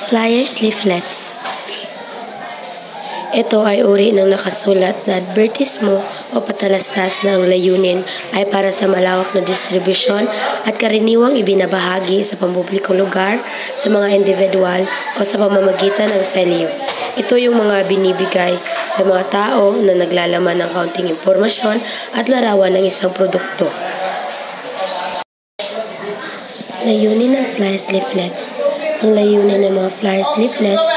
Flyers leaflets. Ito ay uri ng nakasulat na advertismo o patalastas na ang layunin ay para sa malawak na distribusyon at karaniwang ibinabahagi sa pampublikong lugar, sa mga individual o sa pamamagitan ng selyo. Ito yung mga binibigay sa mga tao na naglalaman ng kaunting impormasyon at larawan ng isang produkto. Layunin ng flyers leaflets. Ang layunin ng mga flyers leaflets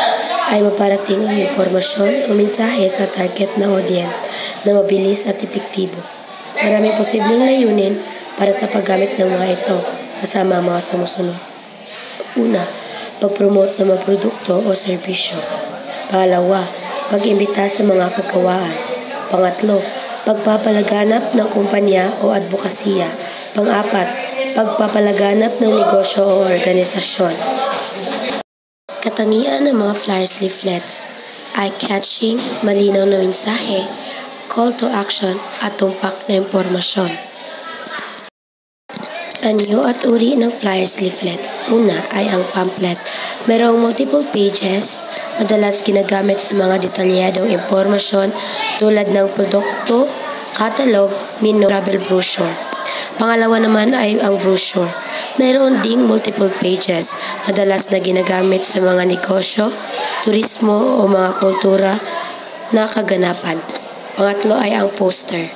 ay maparating ang impormasyon o mensahe sa target na audience na mabilis at epektibo. Maraming posibleng layunin para sa paggamit ng mga ito kasama ang mga sumusunod. Una, pag-promote ng mga produkto o serbisyo. Pangalawa, pag-imbita sa mga kagawaan. Pangatlo, pagpapalaganap ng kumpanya o advokasya. Pang-apat, pagpapalaganap ng negosyo o organisasyon. Katangian ng mga flyers leaflets: eye-catching, malinaw na mensahe, call to action at tumpak na impormasyon. Anyo at uri ng flyers leaflets. Una ay ang pamphlet. Mayroong multiple pages, madalas ginagamit sa mga detalyadong impormasyon tulad ng produkto, catalog, menu, travel brochure. Pangalawa naman ay ang brochure. Mayroon ding multiple pages, madalas na ginagamit sa mga negosyo, turismo o mga kultura na kaganapan. Pangatlo ay ang poster.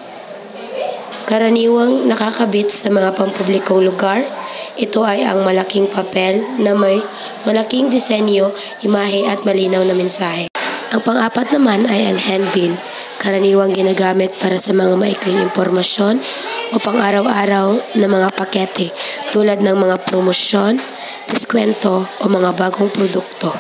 Karaniwang nakakabit sa mga pampublikong lugar. Ito ay ang malaking papel na may malaking disenyo, imahe at malinaw na mensahe. Ang pang-apat naman ay ang handbill. Karaniwang ginagamit para sa mga maikling impormasyon o pang-araw-araw na mga pakete tulad ng mga promosyon, diskwento o mga bagong produkto.